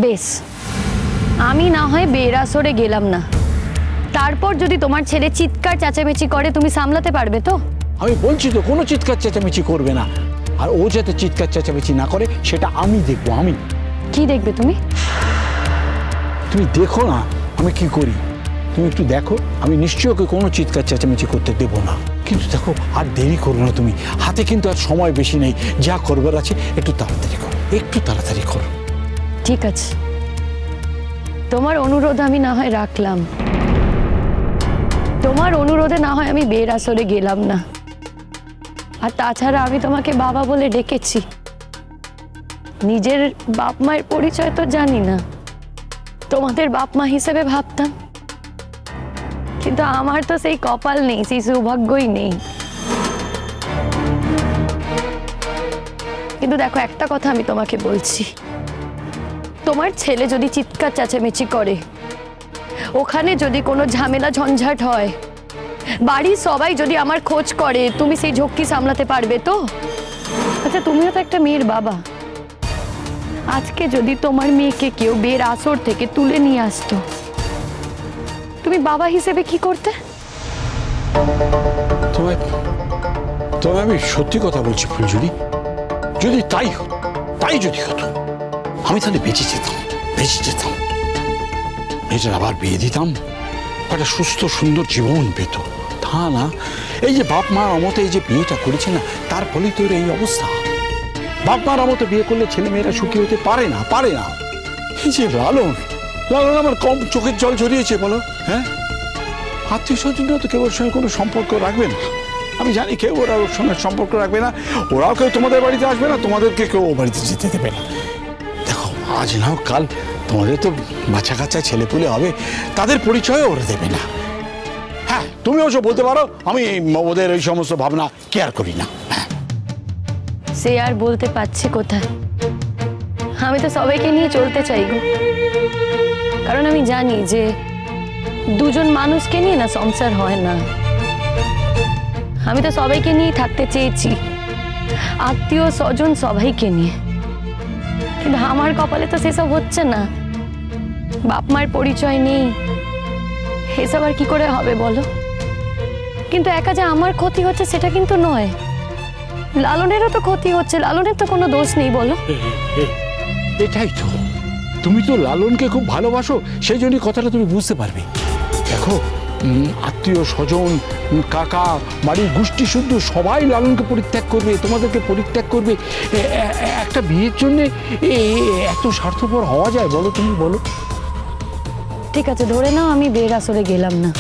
বেশ, আমি না হয় বিয়ের আসরে গেলাম না, তারপর যদি তোমার ছেলে চিৎকার চেঁচামেচি করে তুমি সামলাতে পারবে তো? আমি বলছি তো কোনো চিৎকার চেঁচামেচি করবে না, আর ও যাতে চিৎকার চেঁচামেচি না করে সেটা আমি দেখবো। আমি কি দেখবে তুমি? তুমি দেখো না আমি কি করি, তুমি একটু দেখো। আমি নিশ্চয়ই ওকে কোনো চিৎকার চেঁচামেচি করতে দেবো না। কিন্তু দেখো আর দেরি করো না তুমি, হাতে কিন্তু আর সময় বেশি নেই। যা করবার আছে একটু তাড়াতাড়ি করো, একটু তাড়াতাড়ি করো। ঠিক আছে, তোমার অনুরোধ আমি না হয় রাখলাম, তোমার অনুরোধে না হয় আমি বিয়ের আসরে গেলাম না। আর তাছাড়া আমি তোমাকে বাবা বলে ডেকেছি, নিজের বাপ মায়ের পরিচয় তো জানি না, তোমাদের বাপ মা হিসেবে ভাবতাম, কিন্তু আমার তো সেই কপাল নেই, সেই সৌভাগ্যই নেই। কিন্তু দেখো একটা কথা আমি তোমাকে বলছি, তোমার ছেলে যদি চিৎকার চেঁচামেচি করে, ওখানে যদি কোনো ঝামেলা ঝঞ্ঝাট হয়, বাড়ির সবাই যদি আমার খোঁজ করে, তুমি সেই ঝক্কি সামলাতে পারবে তো? আচ্ছা তুমিও তো একটা মেয়ের বাবা, আজকে যদি তোমার মেয়েকে কেউ বিয়ের আসর থেকে তুলে নিয়ে আসতো, তুমি বাবা হিসেবে কি করতে? তোমায় আমি সত্যি কথা বলছি ফুলঝুরি, যদি তাই যদি হতো, আমি তাহলে বেঁচে যেতাম। মেয়েটার আবার বিয়ে দিতাম, একটা সুস্থ সুন্দর জীবন পেত। তা না, এই যে বাপ মার অমতে এই যে বিয়েটা করেছে না, তার ফলেই তোর এই অবস্থা। বাপ মার অমতে বিয়ে করলে ছেলে মেয়েরা সুখী হতে পারে না। এই যে লালন আমার কম চোখের জল ঝরিয়েছে বলো? হ্যাঁ, আত্মীয় স্বজনরা তো কেউ ওর সঙ্গে কোনো সম্পর্ক রাখবে না। আমি জানি কেউ ওর সঙ্গে সম্পর্ক রাখবে না, ওরাও কেউ তোমাদের বাড়িতে আসবে না, তোমাদেরকে কেউ ও বাড়িতে যেতে দেবে না। দেখো আজ নাও কাল তোমাদের তো বাচ্চা কাচ্চা ছেলেপুলে হবে, তাদের পরিচয়ও ওরা দেবে না। হ্যাঁ তুমি ওসব বলতে পারো, আমি ওদের এই সমস্ত ভাবনা কেয়ার করি না। সে আর বলতে পারছি কোথায়, আমি তো সবাইকে নিয়ে চলতে চাই গো, কারণ আমি জানি যে দুজন মানুষকে নিয়ে না সংসার হয় না। আমি তো সবাইকে নিয়ে থাকতে চেয়েছি, আত্মীয় স্বজন সবাইকে নিয়ে, কিন্তু আমার কপালে তো সেসব হচ্ছে না। বাপ মার পরিচয় নেই, এসব আর কি করে হবে বলো? কিন্তু একা যে আমার ক্ষতি হচ্ছে সেটা কিন্তু নয়, লালনেরও তো ক্ষতি হচ্ছে, লালনের তো কোনো দোষ নেই বলো। এটাই তো, তুমি তো লালনকে খুব ভালোবাসো, সেই জন্যই কথাটা তুমি বুঝতে পারবে। দেখো আত্মীয় স্বজন, কাকা, বাড়ির গোষ্ঠী শুদ্ধ সবাই লালনকে পরিত্যাগ করবে, তোমাদেরকে পরিত্যাগ করবে। একটা বিয়ের জন্য এত স্বার্থপর হওয়া যায় বলো? তুমি বলো। ঠিক আছে ধরে নাও আমি বিয়ের আসরে গেলাম না,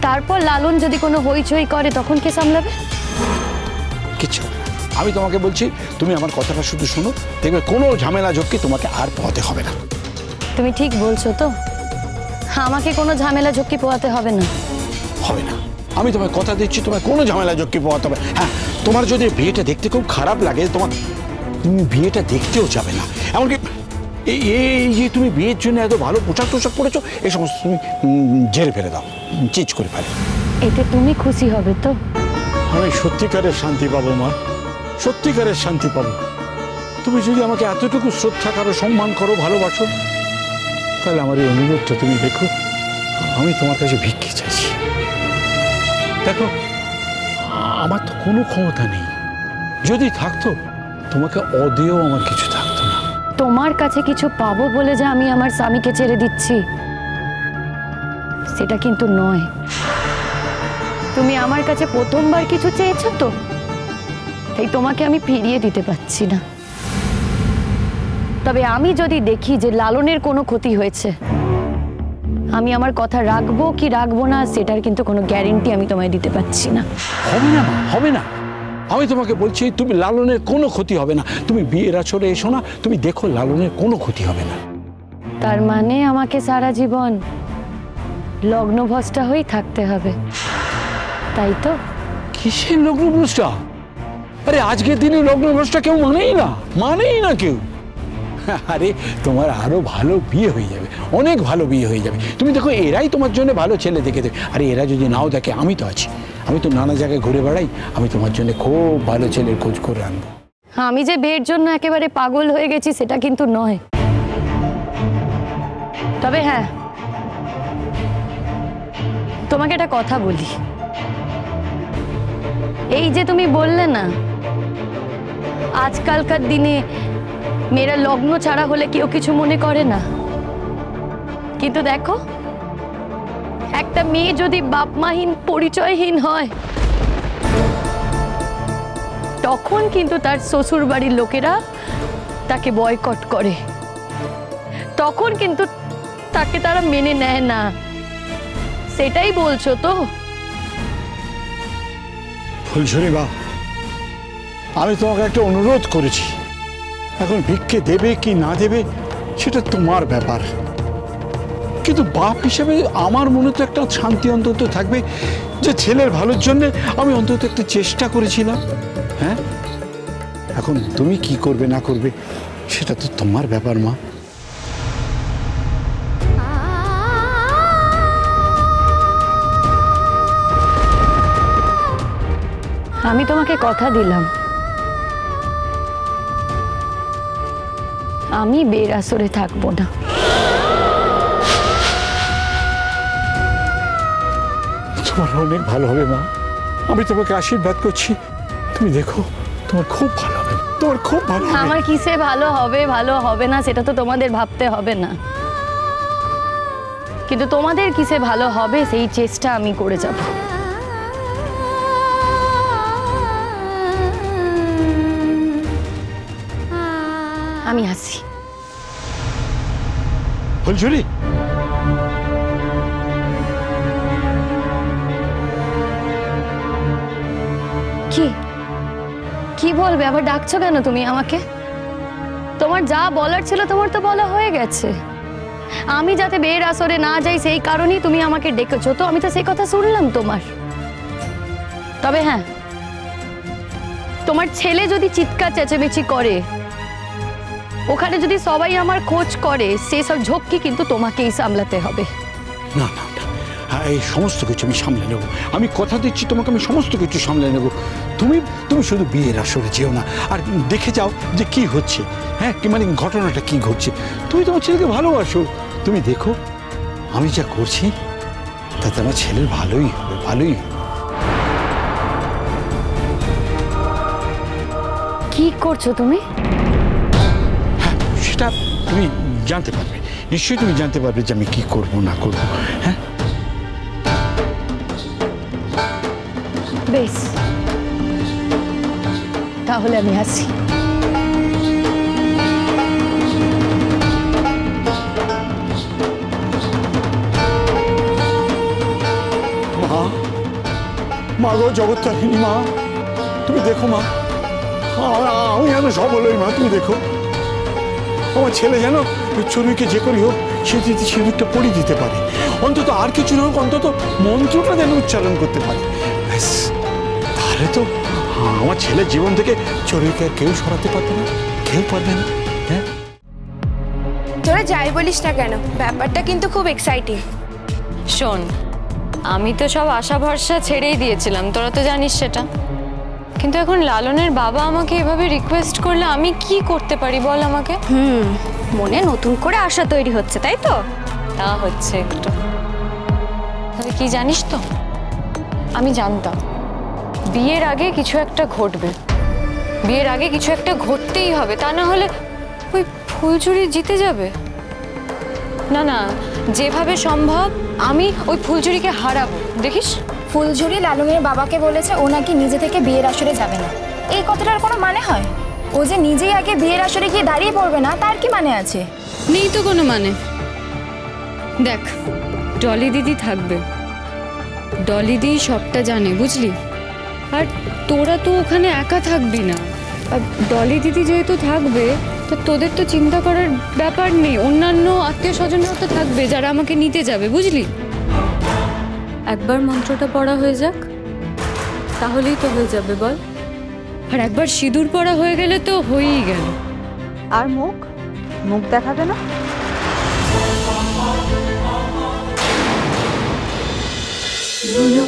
তারপর লালন যদি কোনো হইচই করে তখন কে সামলাবে? কিছু, আমি তোমাকে বলছি তুমি আমার কথাটা শুধু শোনো, দেখবে কোনো ঝামেলা ঝক্কি তোমাকে আর পোহাতে হবে না। তুমি ঠিক বলছো তো? আমাকে কোনো ঝামেলা ঝক্কি পোহাতে হবে না? হবে না, আমি তোমায় কথা দিচ্ছি, তোমায় কোনো ঝামেলা ঝক্কি পোহাতে হবে। হ্যাঁ, তোমার যদি বিয়েটা দেখতে খুব খারাপ লাগে, তুমি বিয়েটা দেখতেও যাবে না। এমনকি এই যে তুমি বিয়ের জন্য এত ভালো পোশাক টোশাক পরেছো, এই সমস্ত তুমি ঝেড়ে ফেলে দাও, চেঞ্জ করে ফেলো। এতে তুমি খুশি হবে তো? আমি সত্যিকারের শান্তি পাবো মা, সত্যিকারের শান্তি পাবো। তুমি যদি আমাকে এতটুকু শ্রদ্ধা করো, সম্মান করো, ভালোবাসো, তাহলে আমার এই অনুরোধটা তুমি দেখো, আমি তোমার কাছে ভিক্ষে চাইছি। দেখো আমার তো কোনো ক্ষমতা নেই, যদি থাকতো তোমাকে অদেয় আমার কিছু থাকতো না। তোমার কাছে কিছু পাবো বলে যে আমি আমার স্বামীকে ছেড়ে দিচ্ছি সেটা কিন্তু নয়। তুমি আমার কাছে প্রথমবার কিছু চেয়েছো তো, তাই তোমাকে আমি ফিরিয়ে দিতে পারছি না। তবে আমি যদি দেখি যে লালনের কোনো ক্ষতি হয়েছে, আমি আমার কথা রাখবো কি রাখবো না সেটার কিন্তু কোনো গ্যারেন্টি আমি তোমায় দিতে পারছি না। হবে না মা, হবে না। আমি তোমাকে বলছি তুমি লালনের কোনো ক্ষতি হবে না, তুমি বিয়ের আসরে এসো না, তুমি দেখো লালনের কোনো ক্ষতি হবে না। তার মানে আমাকে সারা জীবন লগ্নভ্রষ্টা হয়েই থাকতে হবে, তাই তো? কিসের লগ্নভ্রষ্টা? আরে আজকের দিনে লগ্নভ্রষ্টা কেউ মানেই না কেউ। আরে তোমার আরো ভালো বিয়ে হয়ে যাবে, অনেক ভালো বিয়ে হয়ে যাবে। তুমি দেখো এরাই তোমার জন্য ভালো ছেলে দেখে দেবে। আরে এরা যদি নাও দেখে, আমি তো আছি, আমি তো নানা জায়গায় ঘুরে বেড়াই, আমি তোমার জন্য খুব ভালো ছেলের খোঁজ করে আনবো। আমি যে বিয়ের জন্য একেবারে পাগল হয়ে গেছি সেটা কিন্তু নয়। তবে হ্যাঁ, তোমাকে একটা কথা বলি। এই যে তুমি বললে না আজকালকার দিনে মেয়েরা লগ্ন ছাড়া হলে কেউ কিছু মনে করে না, কিন্তু দেখো একটা মেয়ে যদি বাপ মাহীন পরিচয়হীন হয় তখন কিন্তু তার শ্বশুর বাড়ির লোকেরা তাকে বয়কট করে, তখন কিন্তু তাকে তারা মেনে নেয় না। সেটাই বলছো তো? ফুলঝুরি বা, আমি তোমাকে একটা অনুরোধ করেছি, এখন ভিক্ষে দেবে কি না দেবে সেটা তোমার ব্যাপার, কিন্তু বাপ হিসেবে আমার মনে তো একটা শান্তি অন্তত থাকবে যে ছেলের ভালোর জন্য আমি অন্তত একটা চেষ্টা করেছিলাম। হ্যাঁ, এখন তুমি কি করবে না করবে সেটা তো তোমার ব্যাপার মা। আমি তোমাকে কথা দিলাম আমি বিয়ের আসরে থাকবো না। তোমার অনেক ভালো হবে মা, আমি তোমাকে আশীর্বাদ করছি। তুমি দেখো তোমার খুব ভালো হবে, তোমার খুব ভালো হবে। আমার কিসে ভালো হবে ভালো হবে না সেটা তো তোমাদের ভাবতে হবে না, কিন্তু তোমাদের কিসে ভালো হবে সেই চেষ্টা আমি করে যাব। আমি আসি। ফুলঝুরি, কি কি বলবে? আবার ডাকছো কেন তুমি আমাকে? তোমার যা বলার ছিল তোমার তো বলা হয়ে গেছে। আমি যাতে বিয়ের আসরে না যাই সেই কারণেই তুমি আমাকে ডেকেছো, তো আমি তো সেই কথা শুনলাম তোমার। তবে হ্যাঁ, তোমার ছেলে যদি চিৎকার চেঁচামেচি করে, ওখানে যদি সবাই আমার খোঁজ করে, সেসব ঝক্কি কিন্তু তোমাকেই সামলাতে হবে। না না না, হ্যাঁ, এই সমস্ত কিছু আমি সামলে নেব, আমি কথা দিচ্ছি তোমাকে, আমি সমস্ত কিছু সামলে নেব। তুমি তুমি শুধু বিয়ের আসরে যেও না, আর দেখে যাও যে কি হচ্ছে, হ্যাঁ, কি মানে ঘটনাটা কি ঘটছে। তুমি তোমার ছেলেকে ভালোবাসো, তুমি দেখো আমি যা করছি তাতে আমার ছেলের ভালোই হবে, ভালোই হবে। কি করছো তুমি? হ্যাঁ, সেটা তুমি জানতে পারবে, নিশ্চয়ই তুমি জানতে পারবে যে আমি কি করব না করব। হ্যাঁ, বেশ, তাহলে আমি আসি। মা, মা গো জগত্তারিণী মা, তুমি দেখো মা, আমি যেন সব হলোই মা, তুমি দেখো আমার ছেলে যেন চড়ুইকে যে করি হোক সে যদি সিঁদুরটা পরিয়ে দিতে পারে, অন্তত আর কিছু না হোক অন্তত মন্ত্রটা যেন উচ্চারণ করতে পারে, ব্যাস, তাহলে তো আমার ছেলের জীবন থেকে চড়ুইকে আর কেউ সরাতে পারবে না, কেউ পারবে না। হ্যাঁ, তোরা যাই বলিস না কেন, ব্যাপারটা কিন্তু খুব এক্সাইটিং। শোন, আমি তো সব আশা ভরসা ছেড়েই দিয়েছিলাম, তোরা তো জানিস সেটা, কিন্তু এখন লালনের বাবা আমাকে এভাবে রিকোয়েস্ট করলে আমি কি করতে পারি বল আমাকে? মনে নতুন করে আশা তৈরি হচ্ছে, তাই তো? তা হচ্ছে একটু। তবে কি জানিস তো, আমি জানতাম বিয়ের আগে কিছু একটা ঘটবে, বিয়ের আগে কিছু একটা ঘটতেই হবে, তা না হলে ওই ফুলঝুরি জিতে যাবে। না না, যেভাবে সম্ভব আমি ওই ফুলঝুরিকে হারাবো, দেখিস। ফুলঝুরি লালনের বাবাকে বলেছে ও নাকি নিজে থেকে বিয়ের আসরে যাবে না। এই কথাটার কোনো মানে হয়? ও যে নিজেই আগে বিয়ের আসরে গিয়ে দাঁড়িয়ে পড়বে না, তার কি মানে আছে? নেই তো কোনো মানে। দেখ, ডলি দিদি থাকবে, ডলি দি সবটা জানে, বুঝলি? আর তোরা তো ওখানে একা থাকবি না, আর ডলি দিদি যেহেতু থাকবে তো তোদের তো চিন্তা করার ব্যাপার নেই, অন্যান্য আত্মীয় স্বজনরাও তো থাকবে যারা আমাকে নিতে যাবে, বুঝলি? একবার মন্ত্রটা পড়া হয়ে যাক, তাহলেই তো হয়ে যাবে বল। আর একবার সিঁদুর পড়া হয়ে গেলে তো হয়েই গেল। আর মুখ মুখ দেখাবে না? ভুলো